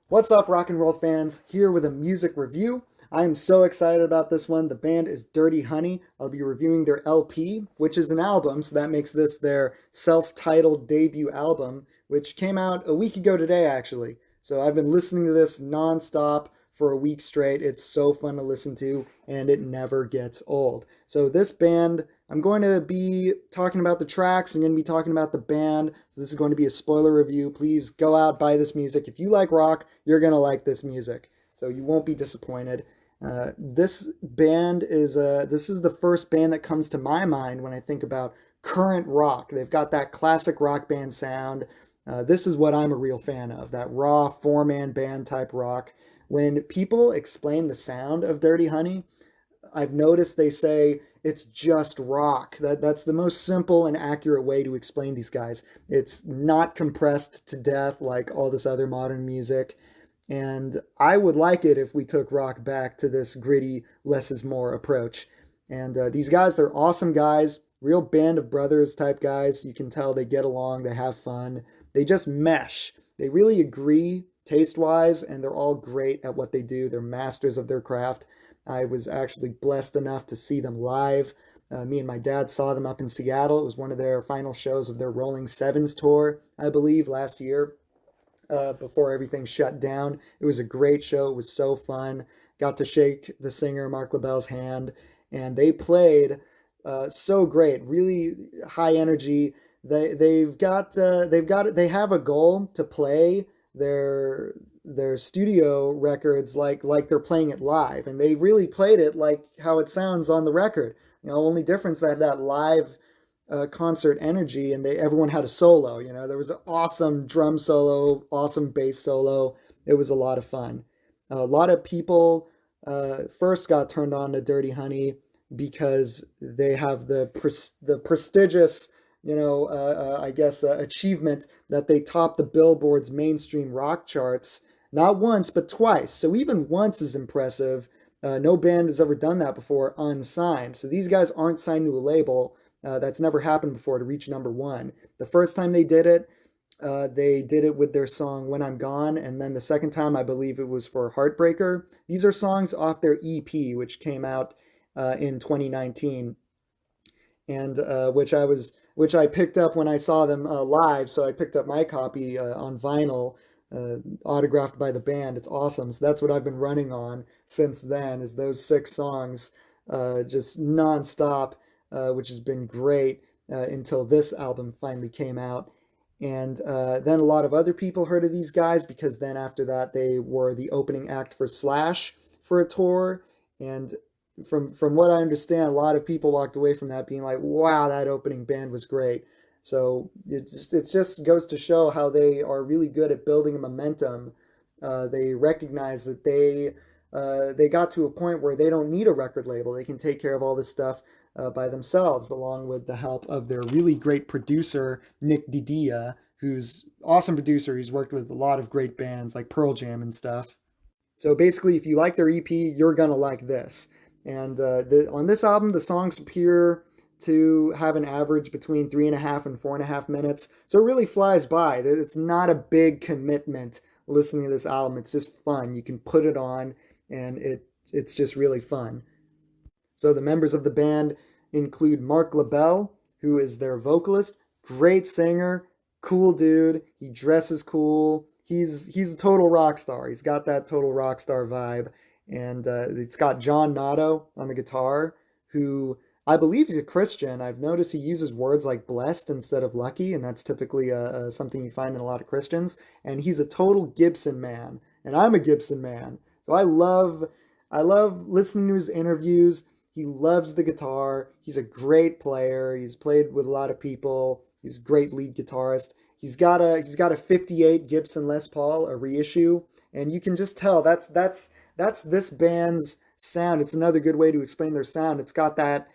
What's up, rock and roll fans? Here with a music review. I am so excited about this one. The band is Dirty Honey. I'll be reviewing their LP, which is an album, so that makes this their self titled debut album, which came out a week ago today, actually. So I've been listening to this nonstop for a week straight. It's so fun to listen to, and it never gets old. So, this band, I'm going to be talking about the tracks. I'm going to be talking about the band. So this is going to be a spoiler review. Please go out, buy this music. If you like rock, you're going to like this music. So you won't be disappointed. This is the first band that comes to my mind when I think about current rock. They've got that classic rock band sound. This is what I'm a real fan of, that raw four-man band type rock. When people explain the sound of Dirty Honey, I've noticed they say it's just rock. That's the most simple and accurate way to explain these guys. It's not compressed to death like all this other modern music. And I would like it if we took rock back to this gritty, less is more approach. And these guys, they're awesome guys, real band of brothers type guys. You can tell they get along, they have fun, they just mesh. They really agree taste wise, and they're all great at what they do. They're masters of their craft. I was actually blessed enough to see them live. Me and my dad saw them up in Seattle. It was one of their final shows of their Rolling Sevens tour, I believe, last year, before everything shut down. It was a great show. It was so fun. Got to shake the singer Mark LaBelle's hand, and they played so great. Really high energy. They have a goal to play their studio records like they're playing it live, and they really played it like how it sounds on the record. Only difference that live concert energy, and everyone had a solo. There was an awesome drum solo, awesome bass solo. It was a lot of fun. A lot of people first got turned on to Dirty Honey because they have the prestigious, I guess, achievement that they topped the Billboard's mainstream rock charts not once but twice. So even once is impressive. No band has ever done that before unsigned. So these guys aren't signed to a label. That's never happened before to reach number one. The first time they did it with their song When I'm Gone, and then the second time I believe it was for Heartbreaker. These are songs off their EP, which came out in 2019, and which I picked up when I saw them live. So I picked up my copy on vinyl, autographed by the band. It's awesome. So that's what I've been running on since then, is those six songs, just nonstop, which has been great until this album finally came out. And then a lot of other people heard of these guys because then after that they were the opening act for Slash for a tour. And from what I understand, a lot of people walked away from that being like, "Wow, that opening band was great." So it just goes to show how they are really good at building a momentum. They recognize that they got to a point where they don't need a record label. They can take care of all this stuff by themselves, along with the help of their really great producer Nick Didia, who's awesome producer. He's worked with a lot of great bands like Pearl Jam and stuff. So basically, if you like their EP, you're gonna like this. And on this album, the songs appear to have an average between 3.5 and 4.5 minutes. So it really flies by. It's not a big commitment listening to this album. It's just fun. You can put it on, and it's just really fun. So the members of the band include Mark LaBelle, who is their vocalist, great singer, cool dude. He dresses cool. He's a total rock star. He's got that total rock star vibe. And it's got John Nato on the guitar, who I believe he's a Christian. I've noticed he uses words like blessed instead of lucky, and that's typically something you find in a lot of Christians. And he's a total Gibson man, and I'm a Gibson man. So I love listening to his interviews. He loves the guitar. He's a great player. He's played with a lot of people. He's a great lead guitarist. He's got a 58 Gibson Les Paul, a reissue, and you can just tell that's this band's sound. It's another good way to explain their sound. It's got that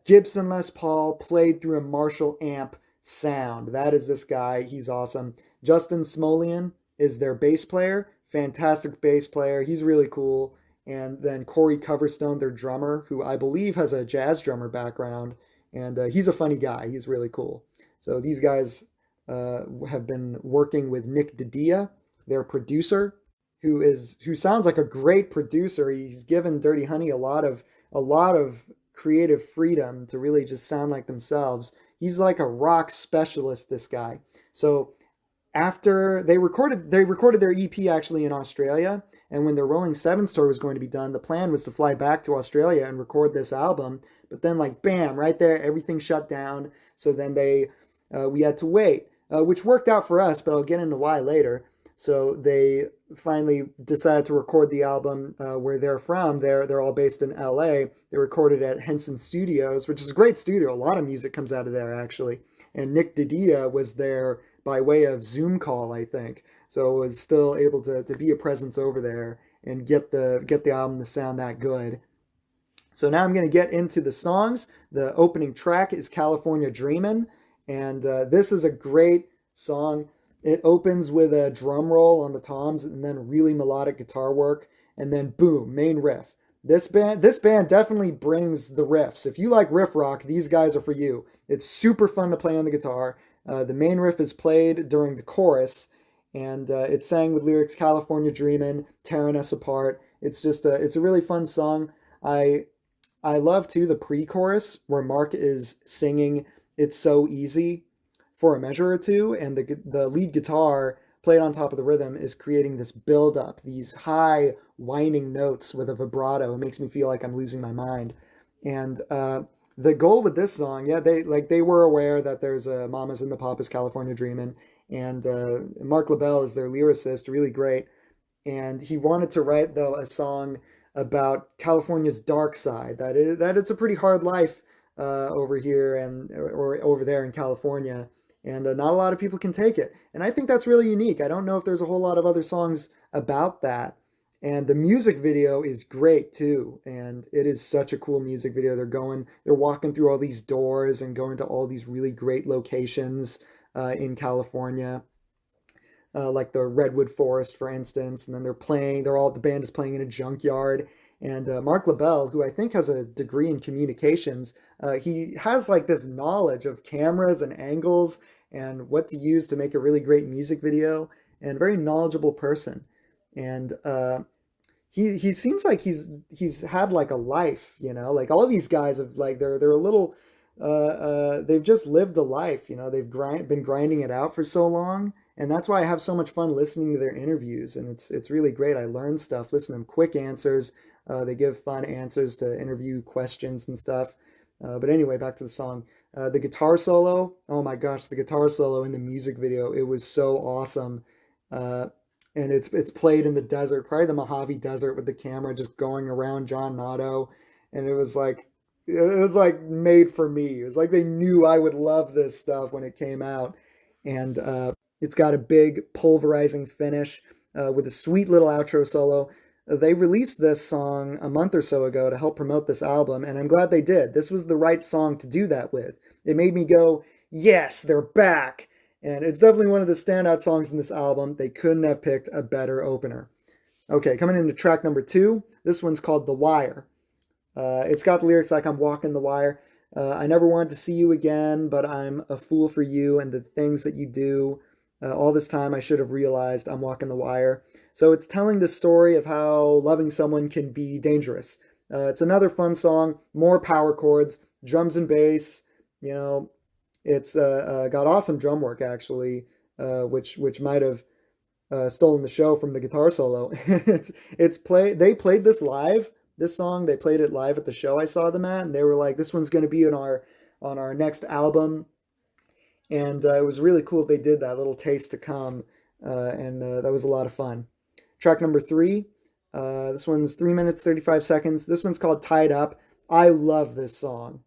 Gibson Les Paul played through a Marshall amp sound. That is this guy. He's awesome. Justin Smolian is their bass player. Fantastic bass player. He's really cool. And then Corey Coverstone, their drummer, who I believe has a jazz drummer background. And he's a funny guy. He's really cool. So these guys have been working with Nick Didia, their producer, who sounds like a great producer. He's given Dirty Honey a lot of creative freedom to really just sound like themselves. He's like a rock specialist, this guy. So after they recorded their EP actually in Australia, and when their Rolling Seven tour was going to be done, the plan was to fly back to Australia and record this album. But then, like, bam, right there, everything shut down. So then we had to wait, which worked out for us, but I'll get into why later. So they finally decided to record the album where they're from. They're all based in LA. They recorded at Henson Studios, which is a great studio. A lot of music comes out of there actually. And Nick Didia was there by way of Zoom call, I think. So was still able to be a presence over there and get the album to sound that good. So now I'm going to get into the songs. The opening track is California Dreamin', and this is a great song. It opens with a drum roll on the toms and then really melodic guitar work, and then boom, main riff. This band definitely brings the riffs. If you like riff rock, these guys are for you. It's super fun to play on the guitar. The main riff is played during the chorus, and it's sang with lyrics "California Dreamin'," "Tearing Us Apart." It's a really fun song. I I love too the pre-chorus where Mark is singing "It's So Easy" for a measure or two, and the lead guitar played on top of the rhythm is creating this build up, these high whining notes with a vibrato. It makes me feel like I'm losing my mind. And the goal with this song, yeah, they were aware that there's a Mamas and the Papas California Dreamin', and Mark LaBelle is their lyricist, really great. And he wanted to write though a song about California's dark side. That it's a pretty hard life over here and or over there in California, and not a lot of people can take it. And I think that's really unique. I don't know if there's a whole lot of other songs about that. And the music video is great too, and it is such a cool music video. They're walking through all these doors and going to all these really great locations in California, like the Redwood Forest, for instance. And then the band is playing in a junkyard. And Mark LaBelle, who I think has a degree in communications, he has like this knowledge of cameras and angles and what to use to make a really great music video, and very knowledgeable person. And he seems like he's had like a life, like all these guys have like they're a little they've just lived a life, they've been grinding it out for so long, and that's why I have so much fun listening to their interviews, and it's really great. I learn stuff, listen to them, quick answers. They give fun answers to interview questions and stuff. But anyway, back to the song. The guitar solo, oh my gosh, the guitar solo in the music video, it was so awesome. Uh, and it's played in the desert, probably the Mojave Desert, with the camera just going around John Notto, and it was like made for me. It was like they knew I would love this stuff when it came out, and it's got a big pulverizing finish with a sweet little outro solo. They released this song a month or so ago to help promote this album, and I'm glad they did. This was the right song to do that with. It made me go, yes, they're back. And it's definitely one of the standout songs in this album. They couldn't have picked a better opener. Okay, coming into track number 2. This one's called The Wire. It's got the lyrics like, "I'm walking the wire. I never wanted to see you again, but I'm a fool for you and the things that you do. All this time I should have realized I'm walking the wire." So it's telling the story of how loving someone can be dangerous. It's another fun song, more power chords, drums and bass. It's got awesome drum work actually, which might have stolen the show from the guitar solo. They played this live. This song, they played it live at the show I saw them at, and they were like, "This one's going to be on our next album." And it was really cool they did that, little taste to come, and that was a lot of fun. Track number 3, this one's 3 minutes 35 seconds. This one's called "Tied Up." I love this song.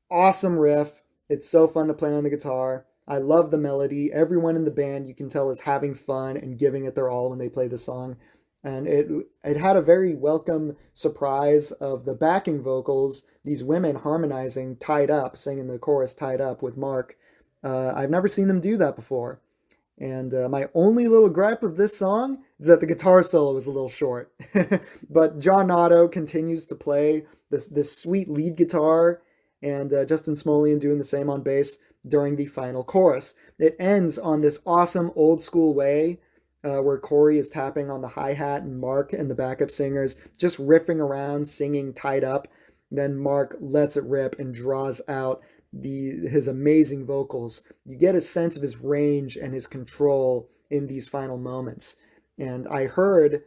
Awesome riff. It's so fun to play on the guitar. I love the melody. Everyone in the band, you can tell, is having fun and giving it their all when they play the song. And it had a very welcome surprise of the backing vocals, these women harmonizing "Tied Up," singing the chorus "Tied Up" with Mark. I've never seen them do that before. And my only little gripe of this song is that the guitar solo is a little short. But John Notto continues to play this sweet lead guitar, and Justin Smolian doing the same on bass during the final chorus. It ends on this awesome old school way. where Corey is tapping on the hi-hat and Mark and the backup singers just riffing around, singing tied up. Then Mark lets it rip and draws out his amazing vocals. You get a sense of his range and his control in these final moments. And I heard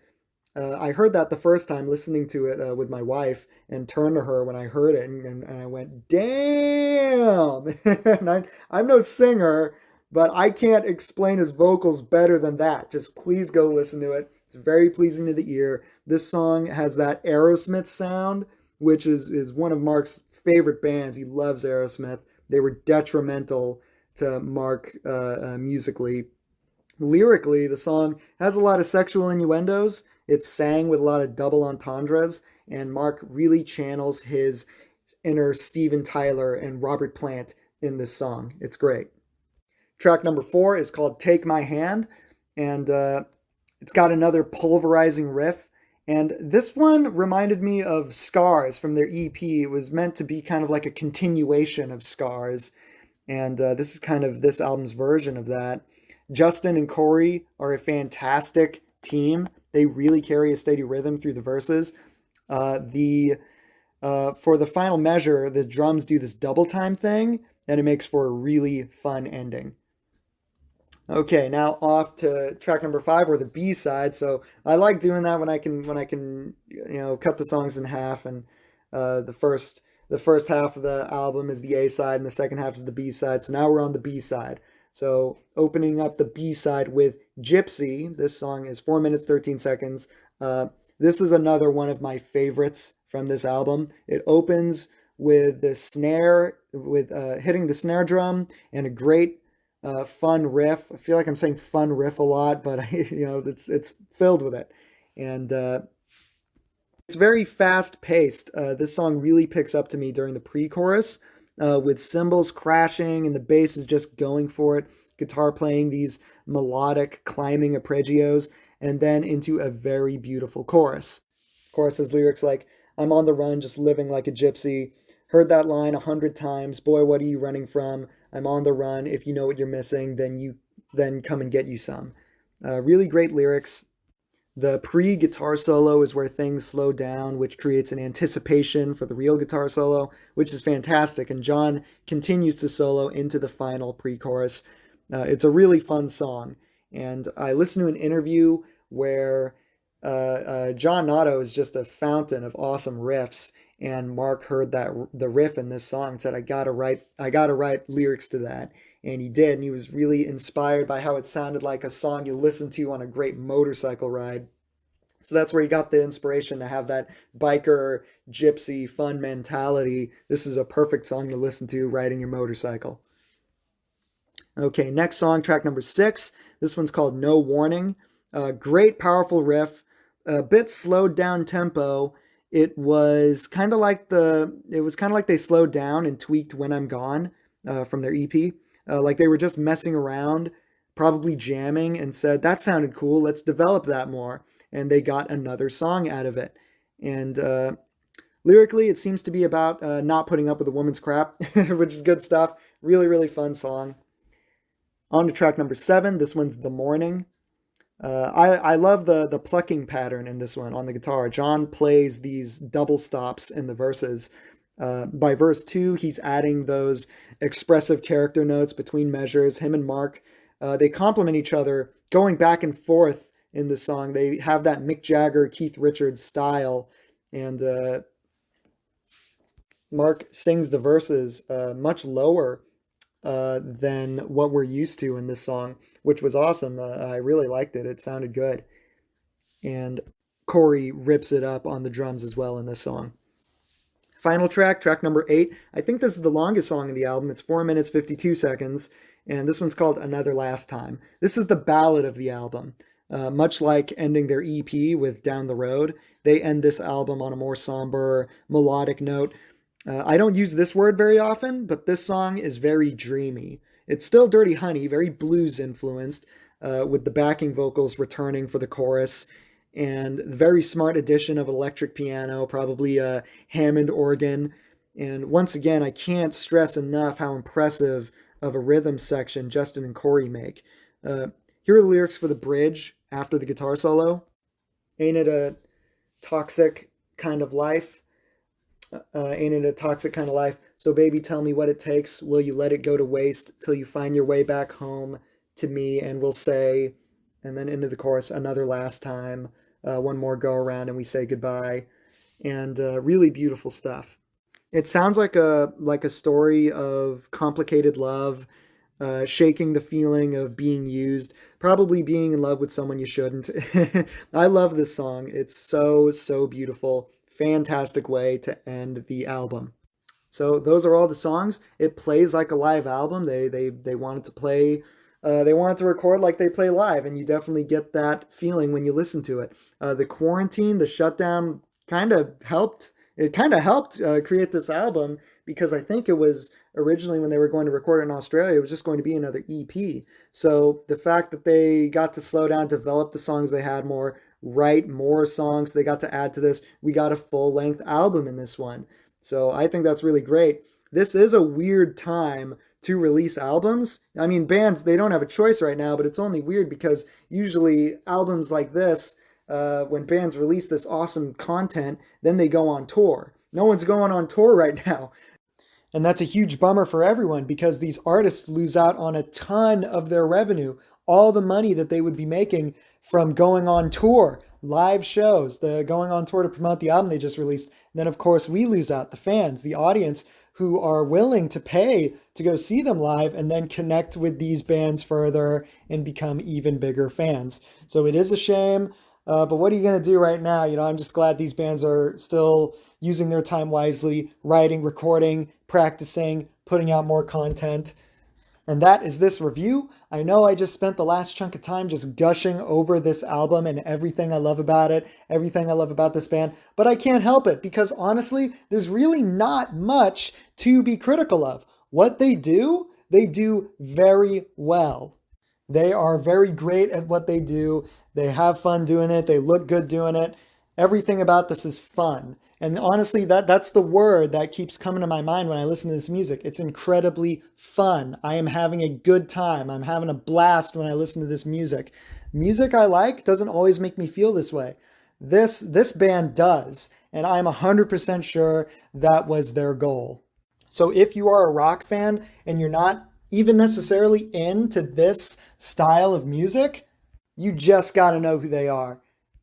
that the first time listening to it with my wife, and turned to her when I heard it, and I went, "Damn!" And I'm no singer, but I can't explain his vocals better than that. Just please go listen to it. It's very pleasing to the ear. This song has that Aerosmith sound, which is one of Mark's favorite bands. He loves Aerosmith. They were detrimental to Mark musically. Lyrically, the song has a lot of sexual innuendos. It's sang with a lot of double entendres, and Mark really channels his inner Steven Tyler and Robert Plant in this song. It's great. Track number 4 is called Take My Hand, and it's got another pulverizing riff. And this one reminded me of Scars from their EP. It was meant to be kind of like a continuation of Scars, and this is kind of this album's version of that. Justin and Corey are a fantastic team. They really carry a steady rhythm through the verses. The For the final measure, the drums do this double time thing, and it makes for a really fun ending. Okay, now off to track number 5, or the B side. So I like doing that when I can cut the songs in half, and the first half of the album is the A side, and the second half is the B side. So now we're on the B side. So opening up the B side with Gypsy. This song is 4 minutes 13 seconds. This is another one of my favorites from this album. It opens with the snare, with hitting the snare drum, and a great fun riff. I feel like I'm saying fun riff a lot, but it's filled with it, and it's very fast paced. This song really picks up to me during the pre-chorus, with cymbals crashing and the bass is just going for it. Guitar playing these melodic climbing arpeggios, and then into a very beautiful chorus. Chorus has lyrics like, "I'm on the run, just living like a gypsy. Heard that line 100 times. Boy, what are you running from? I'm on the run. If you know what you're missing, then come and get you some." Really great lyrics. The pre-guitar solo is where things slow down, which creates an anticipation for the real guitar solo, which is fantastic. And John continues to solo into the final pre-chorus. It's a really fun song. And I listened to an interview where John Otto is just a fountain of awesome riffs. And Mark heard the riff in this song and said, I gotta write lyrics to that. And he did, and he was really inspired by how it sounded like a song you listen to on a great motorcycle ride. So that's where he got the inspiration to have that biker, gypsy, fun mentality. This is a perfect song to listen to riding your motorcycle. Okay, next song, track number 6. This one's called No Warning. Great, powerful riff, a bit slowed down tempo. It was kind of like they slowed down and tweaked When I'm Gone from their EP. Like they were just messing around, probably jamming, and said, that sounded cool, let's develop that more. And they got another song out of it. And lyrically, it seems to be about not putting up with a woman's crap, which is good stuff. Really, really fun song. On to track number 7. This one's The Morning. I love the plucking pattern in this one on the guitar. John plays these double stops in the verses. By verse 2, he's adding those expressive character notes between measures. Him and Mark, they complement each other, going back and forth in the song. They have that Mick Jagger, Keith Richards style, and Mark sings the verses much lower than what we're used to in this song, which was awesome. I really liked it. It sounded good. And Corey rips it up on the drums as well in this song. Final track, track number 8. I think this is the longest song in the album. It's 4 minutes, 52 seconds. And this one's called Another Last Time. This is the ballad of the album. Much like ending their EP with Down the Road, they end this album on a more somber, melodic note. I don't use this word very often, but this song is very dreamy. It's still Dirty Honey, very blues influenced, with the backing vocals returning for the chorus, and the very smart addition of electric piano, probably a Hammond organ. And once again, I can't stress enough how impressive of a rhythm section Justin and Corey make. Here are the lyrics for the bridge. after the guitar solo. Ain't it a toxic kind of life? Ain't it a toxic kind of life? So, baby, tell me what it takes. Will you let it go to waste till you find your way back home to me? And we'll say, and then into the chorus, another last time, one more go around, and we say goodbye. And really beautiful stuff. It sounds like a story of complicated love, shaking the feeling of being used, probably being in love with someone you shouldn't. I love this song. It's so beautiful. Fantastic way to end the album. So those are all the songs. It plays like a live album. They wanted to play. They wanted to record like they play live, and you definitely get that feeling when you listen to it. The quarantine, the shutdown, kind of helped. It kind of helped create this album because I think it was originally when they were going to record it in Australia, it was just going to be another EP. So the fact that they got to slow down, develop the songs they had more, write more songs, they got to add to this. We got a full length album in this one. So I think that's really great. This is a weird time to release albums. I mean, bands, they don't have a choice right now, but it's only weird because usually albums like this, when bands release this awesome content, then they go on tour. No one's going on tour right now. And that's a huge bummer for everyone because these artists lose out on a ton of their revenue, all the money that they would be making from going on tour, live shows, the going on tour to promote the album they just released. And then, of course, we lose out the fans, the audience who are willing to pay to go see them live and then connect with these bands further and become even bigger fans. So it is a shame. But what are you going to do right now? I'm just glad these bands are still using their time wisely, writing, recording, practicing, putting out more content. And that is this review. I know I just spent the last chunk of time just gushing over this album and everything I love about it, everything I love about this band, but I can't help it because honestly, there's really not much to be critical of. What they do very well. They are very great at what they do. They have fun doing it. They look good doing it. Everything about this is fun. And honestly, that's the word that keeps coming to my mind when I listen to this music. It's incredibly fun. I am having a good time. I'm having a blast when I listen to this music. Music I like doesn't always make me feel this way. This band does, and I'm 100% sure that was their goal. So if you are a rock fan and you're not even necessarily into this style of music, you just got to know who they are.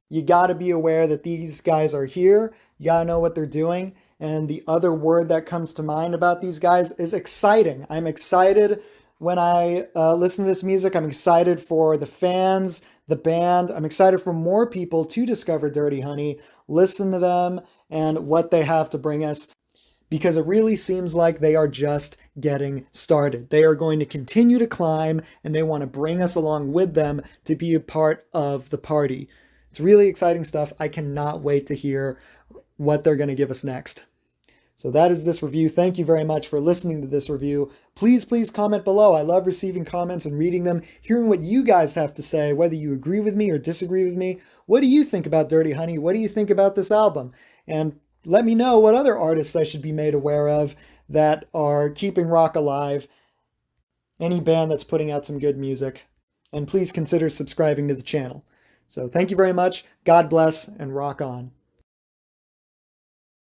You got to be aware that these guys are here. You got to know what they're doing. And the other word that comes to mind about these guys is exciting. I'm excited when I listen to this music. I'm excited for the fans, the band. I'm excited for more people to discover Dirty Honey, listen to them and what they have to bring us, because it really seems like they are just getting started. They are going to continue to climb and they want to bring us along with them to be a part of the party. It's really exciting stuff. I cannot wait to hear what they're going to give us next. So that is this review. Thank you very much for listening to this review. Please comment below. I love receiving comments and reading them, hearing what you guys have to say, whether you agree with me or disagree with me. What do you think about Dirty Honey? What do you think about this album? And let me know what other artists I should be made aware of that are keeping rock alive. Any band that's putting out some good music. And please consider subscribing to the channel. So thank you very much. God bless and rock on.